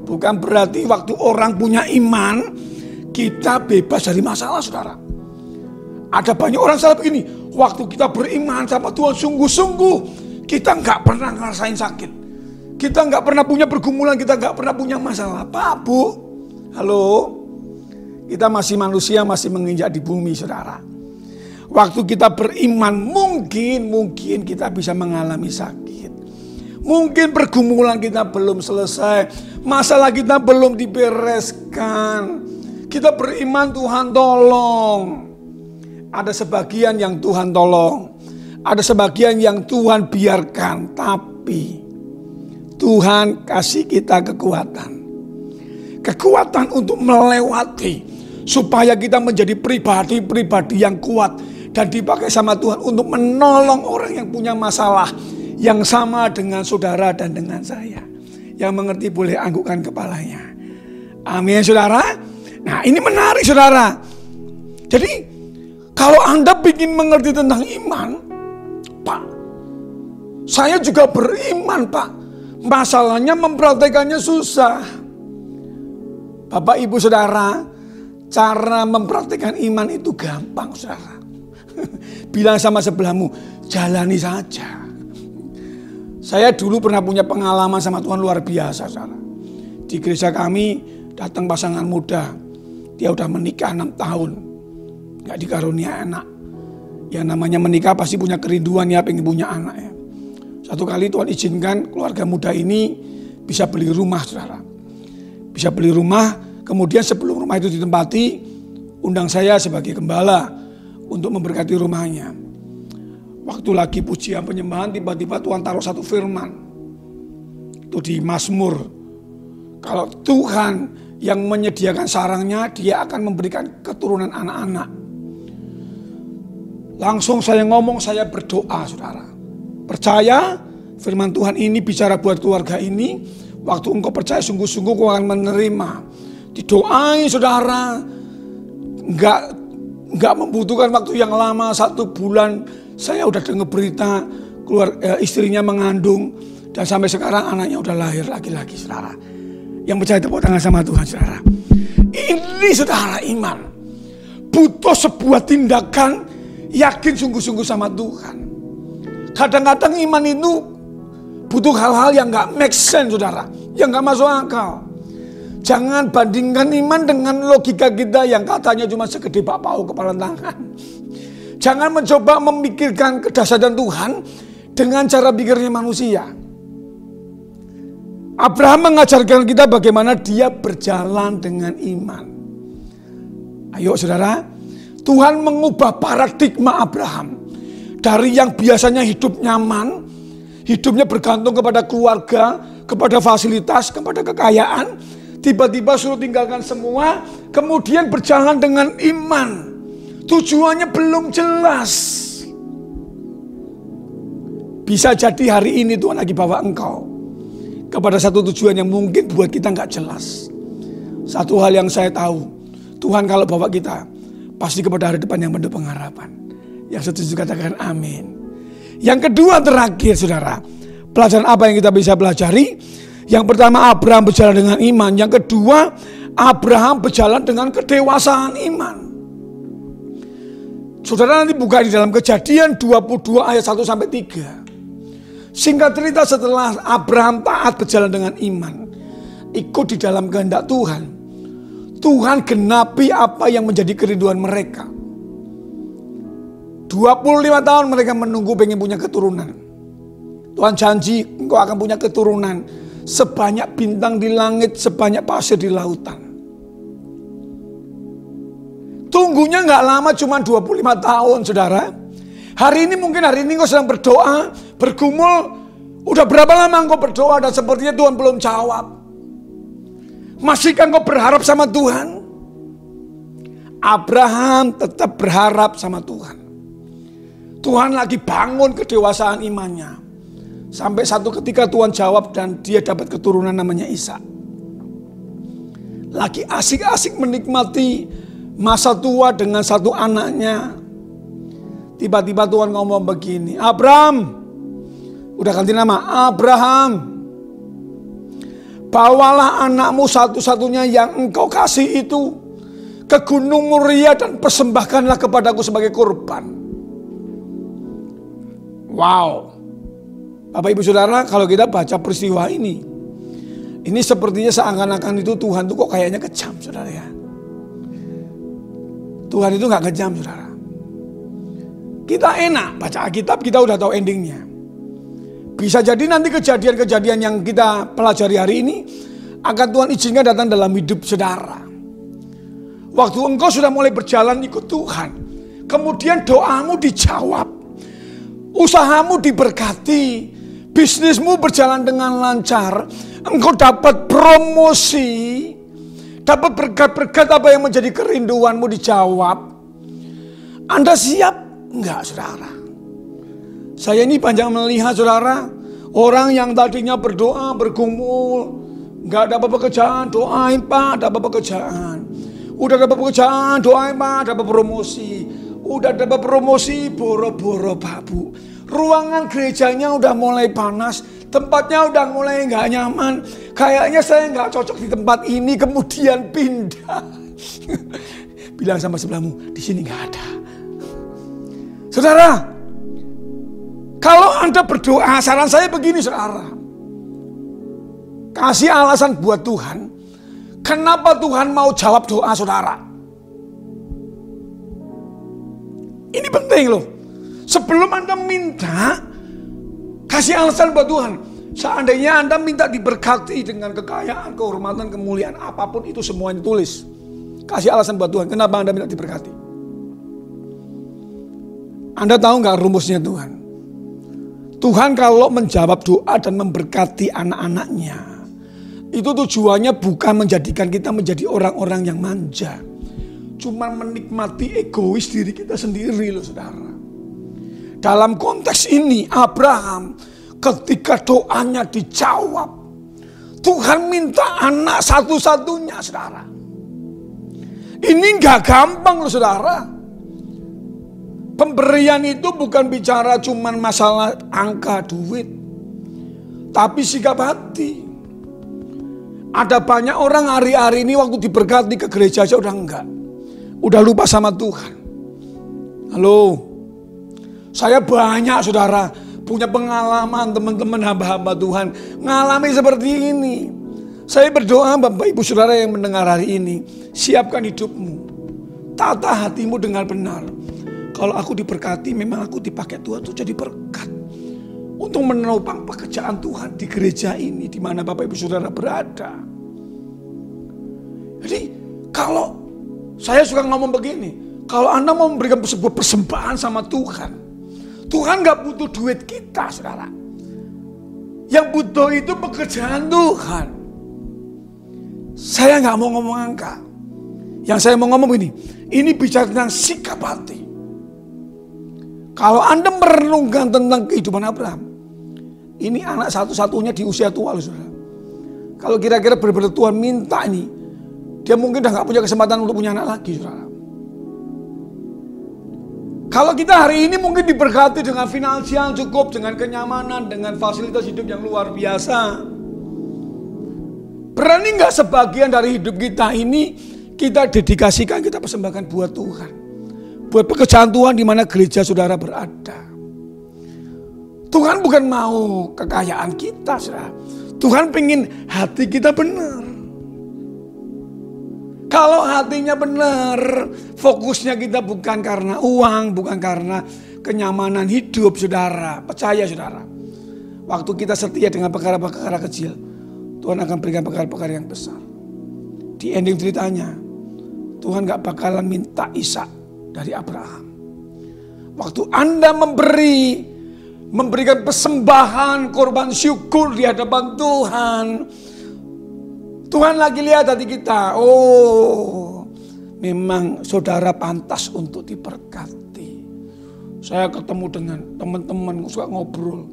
bukan berarti waktu orang punya iman, kita bebas dari masalah, saudara. Ada banyak orang salah begini, waktu kita beriman sama Tuhan sungguh-sungguh, kita nggak pernah ngerasain sakit. Kita nggak pernah punya pergumulan, kita nggak pernah punya masalah. Pak, Bu, halo, kita masih manusia, masih menginjak di bumi, saudara. Waktu kita beriman mungkin kita bisa mengalami sakit. Mungkin pergumulan kita belum selesai, masalah kita belum dibereskan. Kita beriman Tuhan tolong. Ada sebagian yang Tuhan tolong, ada sebagian yang Tuhan biarkan, tapi Tuhan kasih kita kekuatan. Kekuatan untuk melewati, supaya kita menjadi pribadi-pribadi yang kuat dan dipakai sama Tuhan untuk menolong orang yang punya masalah yang sama dengan saudara dan dengan saya. Yang mengerti boleh anggukkan kepalanya. Amin, saudara. Nah, ini menarik, saudara. Jadi kalau Anda ingin mengerti tentang iman, Pak, saya juga beriman, Pak. Masalahnya mempraktekannya susah. Bapak, Ibu, saudara, cara mempraktekkan iman itu gampang, saudara. Bilang sama sebelahmu, jalani saja. Saya dulu pernah punya pengalaman sama Tuhan luar biasa, saudara. Di gereja kami datang pasangan muda. Dia udah menikah 6 tahun. Gak dikarunia anak. Yang namanya menikah pasti punya kerinduan ya, pengen punya anak ya. Satu kali Tuhan izinkan keluarga muda ini bisa beli rumah, saudara. Bisa beli rumah, kemudian sebelum rumah itu ditempati, undang saya sebagai gembala untuk memberkati rumahnya. Waktu lagi pujian penyembahan, tiba-tiba Tuhan taruh satu firman. Itu di Mazmur. Kalau Tuhan yang menyediakan sarangnya, Dia akan memberikan keturunan anak-anak. Langsung saya ngomong, saya berdoa, saudara. Percaya firman Tuhan ini bicara buat keluarga ini. Waktu engkau percaya sungguh-sungguh kau akan menerima. Didoain, saudara. Enggak membutuhkan waktu yang lama, 1 bulan. Saya udah dengar berita istrinya mengandung. Dan sampai sekarang anaknya udah lahir laki-laki, saudara. Yang percaya tepuk tangan sama Tuhan, saudara. Ini, saudara, iman. Butuh sebuah tindakan yakin sungguh-sungguh sama Tuhan. Kadang-kadang iman itu butuh hal-hal yang gak make sense, saudara. Yang gak masuk akal. Jangan bandingkan iman dengan logika kita yang katanya cuma segede bakpao kepala tangan. Jangan mencoba memikirkan kedahsyatan Tuhan dengan cara pikirnya manusia. Abraham mengajarkan kita bagaimana dia berjalan dengan iman. Ayo, saudara, Tuhan mengubah paradigma Abraham. Dari yang biasanya hidup nyaman, hidupnya bergantung kepada keluarga, kepada fasilitas, kepada kekayaan, tiba-tiba suruh tinggalkan semua, kemudian berjalan dengan iman. Tujuannya belum jelas. Bisa jadi hari ini Tuhan lagi bawa engkau kepada satu tujuan yang mungkin buat kita gak jelas. Satu hal yang saya tahu, Tuhan kalau bawa kita, pasti kepada hari depan yang penuh pengharapan. Yang setuju katakan amin. Yang kedua terakhir, saudara, pelajaran apa yang kita bisa pelajari? Yang pertama, Abraham berjalan dengan iman. Yang kedua, Abraham berjalan dengan kedewasaan iman. Saudara nanti buka di dalam Kejadian 22 ayat 1 sampai 3. Singkat cerita, setelah Abraham taat berjalan dengan iman, ikut di dalam kehendak Tuhan, Tuhan genapi apa yang menjadi kerinduan mereka. 25 tahun mereka menunggu pengen punya keturunan. Tuhan janji, engkau akan punya keturunan sebanyak bintang di langit, sebanyak pasir di lautan. Tunggunya gak lama, cuma 25 tahun, saudara. Hari ini engkau sedang berdoa, bergumul. Udah berapa lama engkau berdoa dan sepertinya Tuhan belum jawab. Masihkah engkau berharap sama Tuhan? Abraham tetap berharap sama Tuhan. Tuhan lagi bangun kedewasaan imannya. Sampai satu ketika Tuhan jawab dan dia dapat keturunan namanya Ishak. Lagi asik-asik menikmati masa tua dengan satu anaknya. Tiba-tiba Tuhan ngomong begini, Abraham, udah ganti nama, Abraham, bawalah anakmu satu-satunya yang engkau kasih itu ke Gunung Moria dan persembahkanlah kepadaku sebagai kurban. Wow. Bapak Ibu Saudara, kalau kita baca peristiwa ini sepertinya seakan-akan itu Tuhan tuh kok kayaknya kejam, saudara ya. Tuhan itu gak kejam, saudara. Kita enak baca Alkitab, kita udah tahu endingnya. Bisa jadi nanti kejadian-kejadian yang kita pelajari hari ini akan Tuhan izinkan datang dalam hidup saudara. Waktu engkau sudah mulai berjalan ikut Tuhan, kemudian doamu dijawab, usahamu diberkati, bisnismu berjalan dengan lancar, engkau dapat promosi, dapat berkat-berkat apa yang menjadi kerinduanmu dijawab. Anda siap? Enggak, saudara. Saya ini banyak melihat, saudara, orang yang tadinya berdoa, bergumul, enggak dapat pekerjaan, doain Pak, dapat pekerjaan. Udah dapat pekerjaan, doain Pak, dapat promosi. Udah dapat promosi, boro-boro babu. Ruangan gerejanya udah mulai panas, tempatnya udah mulai nggak nyaman. Kayaknya saya nggak cocok di tempat ini, kemudian pindah. Bilang sama sebelahmu, di sini nggak ada. Saudara, kalau Anda berdoa, saran saya begini, saudara. Kasih alasan buat Tuhan, kenapa Tuhan mau jawab doa saudara. Ini penting loh. Sebelum Anda minta, kasih alasan buat Tuhan. Seandainya Anda minta diberkati dengan kekayaan, kehormatan, kemuliaan, apapun itu semuanya tulis. Kasih alasan buat Tuhan, kenapa Anda minta diberkati. Anda tahu gak rumusnya Tuhan? Tuhan kalau menjawab doa dan memberkati anak-anaknya, itu tujuannya bukan menjadikan kita menjadi orang-orang yang manja. Cuma menikmati egois diri kita sendiri loh, saudara. Dalam konteks ini Abraham ketika doanya dijawab, Tuhan minta anak satu-satunya, saudara. Ini gak gampang loh, saudara. Pemberian itu bukan bicara cuman masalah angka duit, tapi sikap hati. Ada banyak orang hari-hari ini waktu diberkati ke gereja aja udah enggak. Udah lupa sama Tuhan. Halo. Saya banyak, saudara, punya pengalaman teman-teman hamba-hamba Tuhan ngalami seperti ini. Saya berdoa Bapak Ibu Saudara yang mendengar hari ini, siapkan hidupmu. Tata hatimu dengan benar. Kalau aku diberkati, memang aku dipakai Tuhan untuk jadi berkat. Untuk menopang pekerjaan Tuhan di gereja ini, di mana Bapak Ibu Saudara berada. Jadi, kalau saya suka ngomong begini, kalau Anda mau memberikan sebuah persembahan sama Tuhan, Tuhan gak butuh duit kita, saudara. Yang butuh itu pekerjaan Tuhan. Saya gak mau ngomong angka. Yang saya mau ngomong ini bicara tentang sikap hati. Kalau Anda merenungkan tentang kehidupan Abraham, ini anak satu-satunya di usia tua loh, saudara. Kalau kira-kira benar-benar Tuhan minta ini, dia mungkin udah gak punya kesempatan untuk punya anak lagi, saudara. Kalau kita hari ini mungkin diberkati dengan finansial cukup, dengan kenyamanan, dengan fasilitas hidup yang luar biasa. Berani nggak sebagian dari hidup kita ini kita dedikasikan, kita persembahkan buat Tuhan, buat pekerjaan Tuhan di mana gereja saudara berada. Tuhan bukan mau kekayaan kita, saudara. Tuhan pengen hati kita benar. Kalau hatinya benar, fokusnya kita bukan karena uang, bukan karena kenyamanan hidup, saudara. Percaya, saudara. Waktu kita setia dengan perkara-perkara kecil, Tuhan akan berikan perkara-perkara yang besar. Di ending ceritanya, Tuhan gak bakalan minta Ishak dari Abraham. Waktu Anda memberikan persembahan, korban syukur di hadapan Tuhan, Tuhan lagi lihat hati kita. Oh, memang saudara pantas untuk diberkati. Saya ketemu dengan teman-teman suka ngobrol.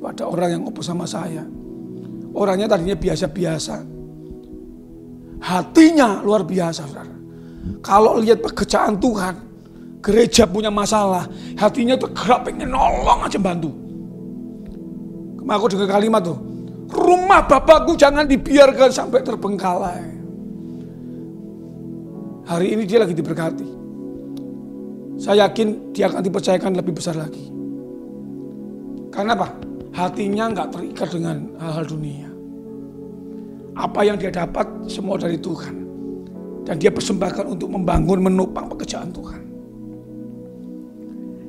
Ada orang yang ngobrol sama saya. Orangnya tadinya biasa-biasa. Hatinya luar biasa, saudara. Kalau lihat pekerjaan Tuhan, gereja punya masalah, hatinya tergerak pengen nolong aja, bantu. Kemarin aku dengar kalimat tuh, rumah Bapakku jangan dibiarkan sampai terbengkalai. Hari ini dia lagi diberkati. Saya yakin dia akan dipercayakan lebih besar lagi. Karena apa? Hatinya nggak terikat dengan hal-hal dunia. Apa yang dia dapat semua dari Tuhan. Dan dia persembahkan untuk membangun, menopang pekerjaan Tuhan.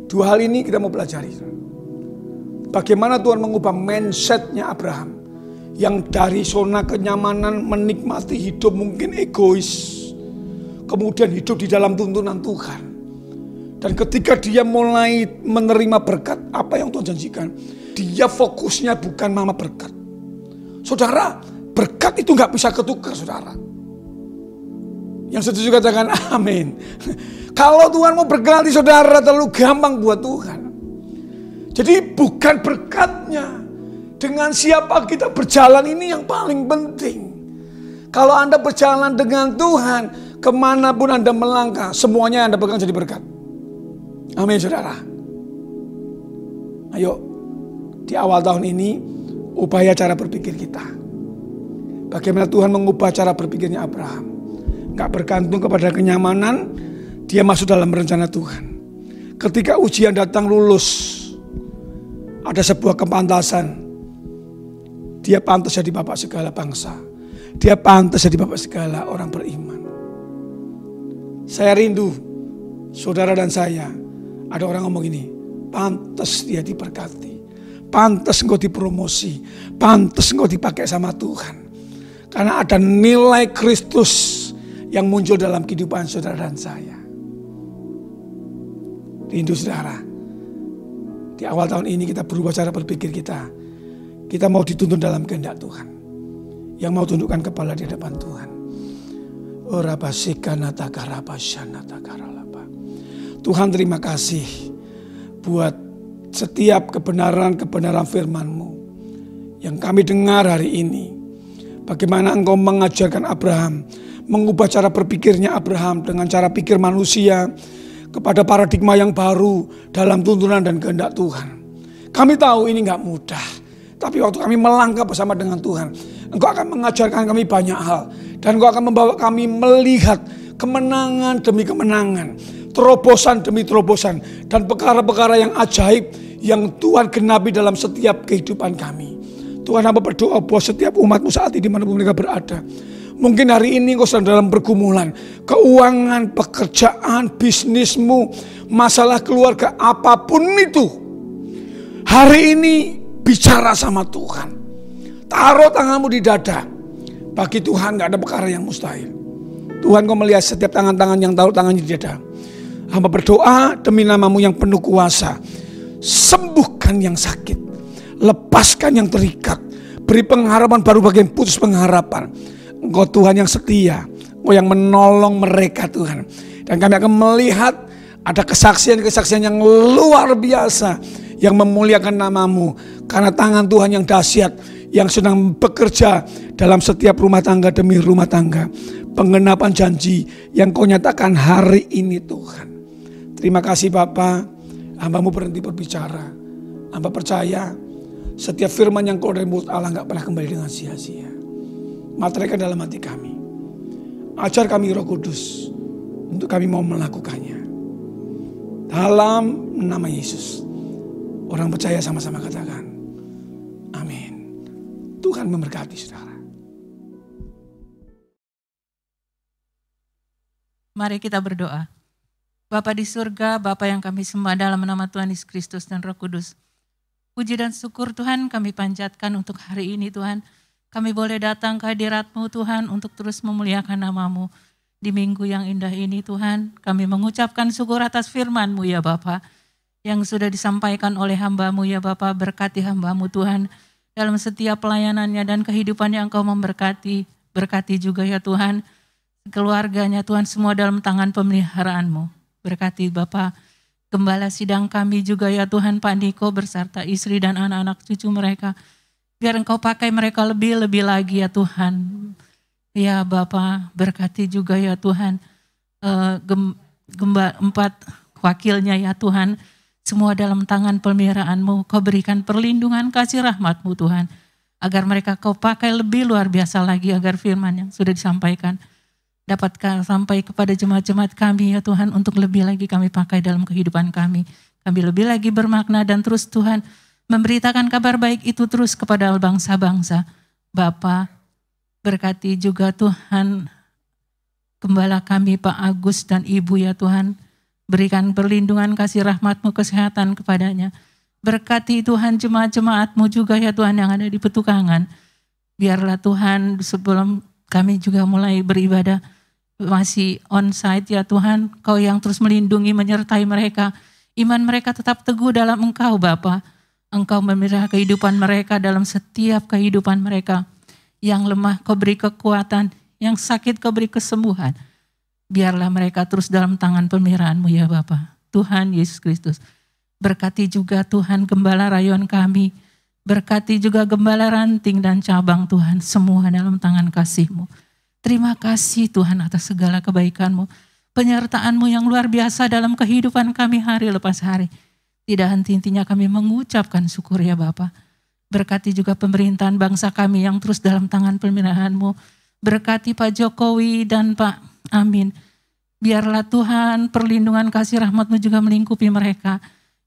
Dua hal ini kita mau pelajari. Bagaimana Tuhan mengubah mindsetnya Abraham. Yang dari zona kenyamanan menikmati hidup mungkin egois. Kemudian hidup di dalam tuntunan Tuhan. Dan ketika dia mulai menerima berkat apa yang Tuhan janjikan, dia fokusnya bukan mama berkat. Saudara, berkat itu gak bisa ketukar, saudara. Yang setuju katakan amin. Kalau Tuhan mau berkati saudara, terlalu gampang buat Tuhan. Jadi bukan berkatnya, dengan siapa kita berjalan ini yang paling penting. Kalau Anda berjalan dengan Tuhan, kemanapun Anda melangkah, semuanya Anda pegang jadi berkat. Amin, saudara. Ayo, di awal tahun ini, upaya cara berpikir kita. Bagaimana Tuhan mengubah cara berpikirnya Abraham. Gak bergantung kepada kenyamanan, dia masuk dalam rencana Tuhan. Ketika ujian datang lulus, ada sebuah kepantasan. Dia pantas jadi bapak segala bangsa. Dia pantas jadi bapak segala orang beriman. Saya rindu, saudara dan saya, ada orang ngomong gini, pantas dia diberkati. Pantas engkau dipromosi, pantas engkau dipakai sama Tuhan. Karena ada nilai Kristus yang muncul dalam kehidupan saudara dan saya. Rindu saudara, di awal tahun ini kita berubah cara berpikir kita. Kita mau dituntun dalam kehendak Tuhan. Yang mau tundukkan kepala di hadapan Tuhan. Tuhan, terima kasih buat setiap kebenaran-kebenaran firman-Mu yang kami dengar hari ini. Bagaimana Engkau mengajarkan Abraham, mengubah cara berpikirnya Abraham dengan cara pikir manusia kepada paradigma yang baru dalam tuntunan dan kehendak Tuhan. Kami tahu ini gak mudah, tapi waktu kami melangkah bersama dengan Tuhan, Engkau akan mengajarkan kami banyak hal. Dan Engkau akan membawa kami melihat kemenangan demi kemenangan, terobosan demi terobosan, dan perkara-perkara yang ajaib yang Tuhan genapi dalam setiap kehidupan kami. Tuhan, hamba berdoa buat setiap umat-Mu saat ini dimanapun mereka berada. Mungkin hari ini engkau sedang dalam pergumulan, keuangan, pekerjaan, bisnismu, masalah keluarga, apapun itu. Hari ini bicara sama Tuhan. Taruh tanganmu di dada. Bagi Tuhan gak ada perkara yang mustahil. Tuhan, kau melihat setiap tangan-tangan yang taruh tangannya di dada. Hamba berdoa demi nama-Mu yang penuh kuasa. Sembuhkan yang sakit. Lepaskan yang terikat. Beri pengharapan baru bagi yang putus pengharapan. Engkau Tuhan yang setia. Engkau yang menolong mereka Tuhan. Dan kami akan melihat ada kesaksian-kesaksian yang luar biasa. Yang memuliakan nama-Mu. Karena tangan Tuhan yang dahsyat. Yang sedang bekerja dalam setiap rumah tangga demi rumah tangga. Penggenapan janji yang Kau nyatakan hari ini Tuhan. Terima kasih Bapa. Hamba-Mu berhenti berbicara. Hamba percaya setiap firman yang keluar dari mulut Allah gak pernah kembali dengan sia-sia. Materai dalam hati kami. Ajar kami Roh Kudus untuk kami mau melakukannya. Dalam nama Yesus. Orang percaya sama-sama katakan, amin. Tuhan memberkati saudara. Mari kita berdoa. Bapa di surga, Bapa yang kami sembah dalam nama Tuhan Yesus Kristus dan Roh Kudus. Puji dan syukur Tuhan kami panjatkan untuk hari ini Tuhan. Kami boleh datang ke hadirat-Mu Tuhan untuk terus memuliakan nama-Mu. Di minggu yang indah ini Tuhan, kami mengucapkan syukur atas firman-Mu ya Bapa. Yang sudah disampaikan oleh hamba-Mu ya Bapa, berkati hamba-Mu Tuhan. Dalam setiap pelayanannya dan kehidupan yang Engkau memberkati. Berkati juga ya Tuhan, keluarganya Tuhan semua dalam tangan pemeliharaan-Mu. Berkati Bapa, gembala sidang kami juga ya Tuhan, Pak Niko berserta istri dan anak-anak cucu mereka. Biar Engkau pakai mereka lebih-lebih lagi ya Tuhan. Ya Bapa, berkati juga ya Tuhan, empat wakilnya ya Tuhan. Semua dalam tangan pemeliharaan-Mu, Kau berikan perlindungan kasih rahmat-Mu Tuhan. Agar mereka Kau pakai lebih luar biasa lagi, agar firman yang sudah disampaikan dapat sampai kepada jemaat-jemaat kami ya Tuhan, untuk lebih lagi kami pakai dalam kehidupan kami. Kami lebih lagi bermakna dan terus Tuhan memberitakan kabar baik itu terus kepada bangsa-bangsa. Bapa, berkati juga Tuhan gembala kami Pak Agus dan Ibu ya Tuhan. Berikan perlindungan kasih rahmat-Mu, kesehatan kepadanya. Berkati Tuhan jemaat-jemaat-Mu juga ya Tuhan yang ada di petukangan. Biarlah Tuhan sebelum kami juga mulai beribadah, masih on-site ya Tuhan, Kau yang terus melindungi, menyertai mereka. Iman mereka tetap teguh dalam Engkau Bapa. Engkau memelihara kehidupan mereka dalam setiap kehidupan mereka. Yang lemah Kau beri kekuatan, yang sakit Kau beri kesembuhan. Biarlah mereka terus dalam tangan pemeliharaan-Mu ya Bapa. Tuhan Yesus Kristus. Berkati juga Tuhan gembala rayon kami. Berkati juga gembala ranting dan cabang Tuhan. Semua dalam tangan kasih-Mu. Terima kasih Tuhan atas segala kebaikan-Mu. Penyertaan-Mu yang luar biasa dalam kehidupan kami hari lepas hari. Tidak henti-hentinya kami mengucapkan syukur ya Bapa. Berkati juga pemerintahan bangsa kami yang terus dalam tangan pemeliharaan-Mu. Berkati Pak Jokowi dan Pak Amin. Biarlah Tuhan perlindungan kasih rahmat-Mu juga melingkupi mereka.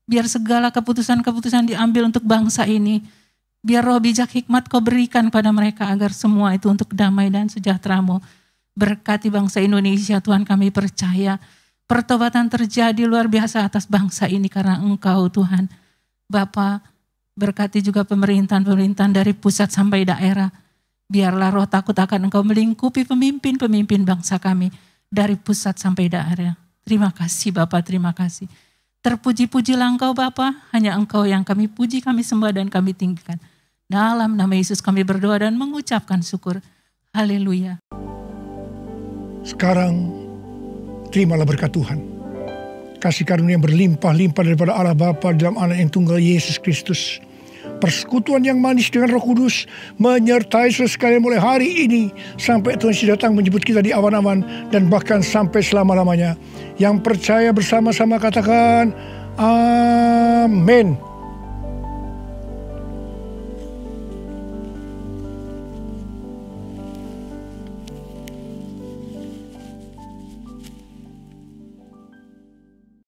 Biar segala keputusan-keputusan diambil untuk bangsa ini. Biar roh bijak hikmat Kau berikan pada mereka agar semua itu untuk damai dan sejahtera-Mu. Berkati bangsa Indonesia Tuhan, kami percaya pertobatan terjadi luar biasa atas bangsa ini karena Engkau Tuhan. Bapa, berkati juga pemerintahan-pemerintahan dari pusat sampai daerah. Biarlah roh takut akan Engkau melingkupi pemimpin-pemimpin bangsa kami dari pusat sampai daerah. Terima kasih Bapa, terima kasih. Terpuji-pujilah Engkau Bapa, hanya Engkau yang kami puji, kami sembah dan kami tinggikan. Dalam nama Yesus kami berdoa dan mengucapkan syukur. Haleluya. Sekarang terimalah berkat Tuhan. Kasih karunia yang berlimpah-limpah daripada Allah Bapa dalam Anak yang tunggal Yesus Kristus. Persekutuan yang manis dengan Roh Kudus menyertai saudara sekalian mulai hari ini sampai Tuhan Yesus datang menjemput kita di awan-awan dan bahkan sampai selama-lamanya. Yang percaya bersama-sama katakan amin.